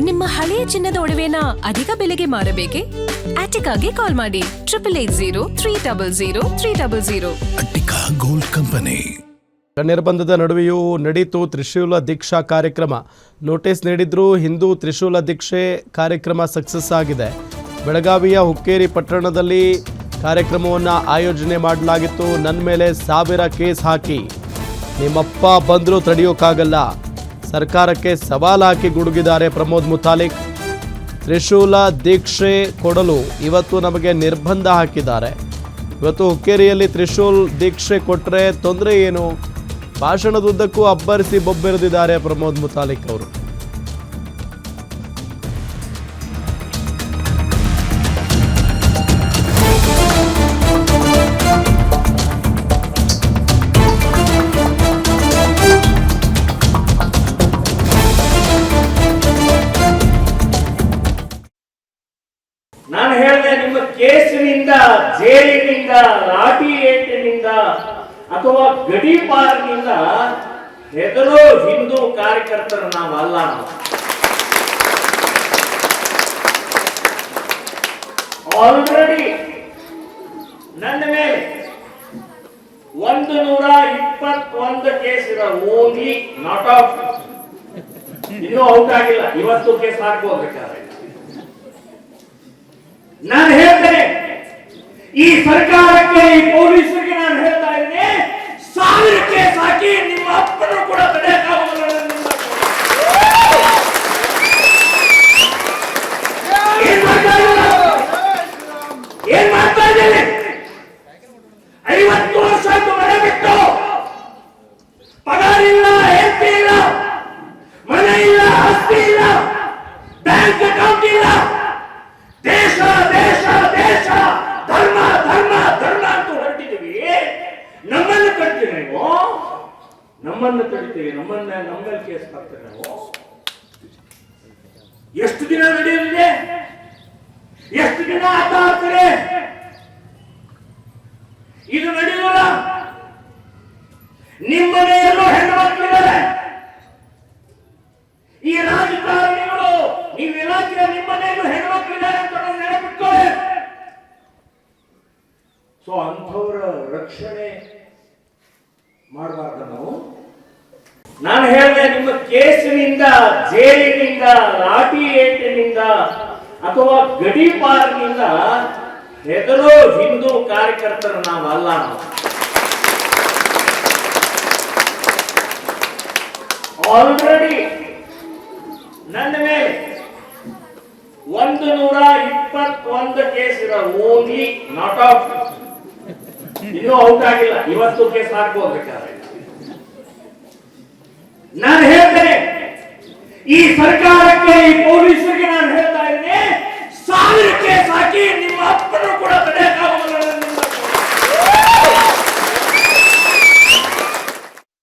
ನಿಮ್ಮ ಹಳೆಯ ಚಿನ್ನದ ಒಡವೆನ ಅಧಿಕ ಬೆಲೆಗೆ ಮಾರಬೇಕೆ? ಆಟಿಕಾಗೆ ಕಾಲ್ ಮಾಡಿ 8880 ಅಟ್ಟಿಕಾ ಗೋಲ್ಡ್ ಕಂಪನಿ. ನಿರ್ಬಂಧದ ನಡುವೆಯೂ ನಡೀತು ತ್ರಿಶೂಲ ದೀಕ್ಷಾ ಕಾರ್ಯಕ್ರಮ. ನೋಟಿಸ್ ನೀಡಿದ್ರು ಹಿಂದೂ ತ್ರಿಶೂಲ ದೀಕ್ಷೆ ಕಾರ್ಯಕ್ರಮ ಸಕ್ಸಸ್ ಆಗಿದೆ. ಬೆಳಗಾವಿಯ ಹುಕ್ಕೇರಿ ಪಟ್ಟಣದಲ್ಲಿ ಕಾರ್ಯಕ್ರಮವನ್ನು ಆಯೋಜನೆ ಮಾಡಲಾಗಿತ್ತು. ನನ್ನ ಮೇಲೆ 1000 ಕೇಸ್ ಹಾಕಿ ನಿಮ್ಮಪ್ಪ ಬಂದರೂ ತಡೆಯೋಕ್ಕಾಗಲ್ಲ, ಸರ್ಕಾರಕ್ಕೆ ಸವಾಲು ಹಾಕಿ ಗುಡುಗಿದ್ದಾರೆ ಪ್ರಮೋದ್ ಮುತಾಲಿಕ್. ತ್ರಿಶೂಲ ದೀಕ್ಷೆ ಕೊಡಲು ಇವತ್ತು ನಮಗೆ ನಿರ್ಬಂಧ ಹಾಕಿದ್ದಾರೆ. ಇವತ್ತು ಹುಕ್ಕೇರಿಯಲ್ಲಿ ತ್ರಿಶೂಲ್ ದೀಕ್ಷೆ ಕೊಟ್ಟರೆ ತೊಂದರೆ ಏನು? ಭಾಷಣದುದ್ದಕ್ಕೂ ಅಬ್ಬರಿಸಿ ಬೊಬ್ಬೆರೆದಿದ್ದಾರೆ ಪ್ರಮೋದ್ ಮುತಾಲಿಕ್ ಅವರು. ನಾನು ಹೇಳಿದೆ, ನಿಮ್ಮ ಕೇಸಿನಿಂದ, ಜೈಲಿನಿಂದ, ಲಾಠಿ ಏಟಿನಿಂದ ಅಥವಾ ಗಡೀಪಾರಿನಿಂದ ಹೆದರೋ ಹಿಂದೂ ಕಾರ್ಯಕರ್ತರು ನಾವಲ್ಲ. ಆಲ್ರೆಡಿ ನನ್ನ ಮೇಲೆ 121 ಕೇಸ್ ಇದೆ. ಓನ್ಲಿ ನಾಟ್ ಔಟ್, ಇನ್ನೂ ಔಟ್ ಆಗಿಲ್ಲ. ಇವತ್ತು ಕೇಸ್ ಹಾಕೋಬೇಕಾದ್ರೆ ನಾನು ಹೇಳ್ತೇನೆ, ಈ ಸರ್ಕಾರಕ್ಕೆ, ಈ ಪೊಲೀಸರಿಗೆ ನಾನು ಹೇಳ್ತಾ ಇದ್ದೇನೆ, 1000 ಕೇಸ್ ಹಾಕಿ ನಿಮ್ಮ ಅಪ್ಪನು ಕೂಡ ತಡೆಯಕ್ಕಾಗಲ್ಲ. ಏನ್ ಮಾಡ್ತಾ ಇದ್ದೇನೆ? 50 ವರ್ಷ ಮನೆ ಬಿಟ್ಟು, ಪಗಾರ ಇಲ್ಲ, ಹೆಂಡತಿ ಇಲ್ಲ, ಮನೆ ಇಲ್ಲ, ಆಸ್ತಿ ಇಲ್ಲ, ಬ್ಯಾಂಕ್ ಅಕೌಂಟ್ ಇಲ್ಲ, ದೇಶ ದೇಶ ದೇಶ, ಧರ್ಮ ಧರ್ಮ ಧರ್ಮ ಅಂತ ಹೊರಟಿದ್ದೀವಿ. ನಮ್ಮನ್ನು ಕಟ್ತೀವಿ ನೀವು, ನಮ್ಮನ್ನು ಕಟ್ತೀವಿ, ನಮ್ಮಲ್ಲಿ ಕೇಸ್ ಹಾಕ್ತೀವಿ ನಾವು. ಎಷ್ಟು ದಿನ ನಡೆಯಲಿದೆ? ಎಷ್ಟು ದಿನ ಆಟ ಆಗ್ತಾರೆ? ಇದು ನಡೆಯೋಲ್ಲ. ನಿಮ್ಮನೆಯಲ್ಲೂ ಹೆಣ್ಣು ಮಕ್ಕಳಿದ್ದಾರೆ. ಈ ರಾಜಕಾರಣಿಗಳು, ನೀವು ಇಲಾಖೆಯ ನಿಮ್ಮನೆಯಲ್ಲೂ ಹೆಣ್ಣು ಮಕ್ಕಳಿದ್ದಾರೆ ಅಂತ ನೆನಪಿಟ್ಕೊಳ್ಳಿ. ಸೊ ಅಂಥವರ ರಕ್ಷಣೆ ಮಾಡಬಾರ್ದು ನಾವು. ನಾನು ಹೇಳಿದೆ, ನಿಮ್ಮ ಕೇಸಿನಿಂದ, ಜೈಲಿನಿಂದ, ಲಾಠಿ ಏಟಿನಿಂದ ಅಥವಾ ಗಡೀಪಾರಿನಿಂದ ಹೆದರೋ ಹಿಂದೂ ಕಾರ್ಯಕರ್ತರು ನಾವಲ್ಲ. ಆಲ್ರೆಡಿ ನನ್ನ ಮೇಲೆ 121 ಕೇಸ್ ಇದೆ. ಓನ್ಲಿ ನಾಟ್ ಔಟ್, ಇನ್ನೂ ಔಟ್ ಆಗಿಲ್ಲ. ಇವತ್ತು ಕೇಸ್ ಹಾಕೋಬೇಕಾದ್ರೆ ನಾನು ಹೇಳ್ತೇನೆ, ಈ ಸರ್ಕಾರಕ್ಕೆ, ಈ ಪೊಲೀಸರಿಗೆ ನಾನು ಹೇಳ್ತಾ ಇದ್ದೇನೆ, 1000 ಕೇಸ್ ಹಾಕಿ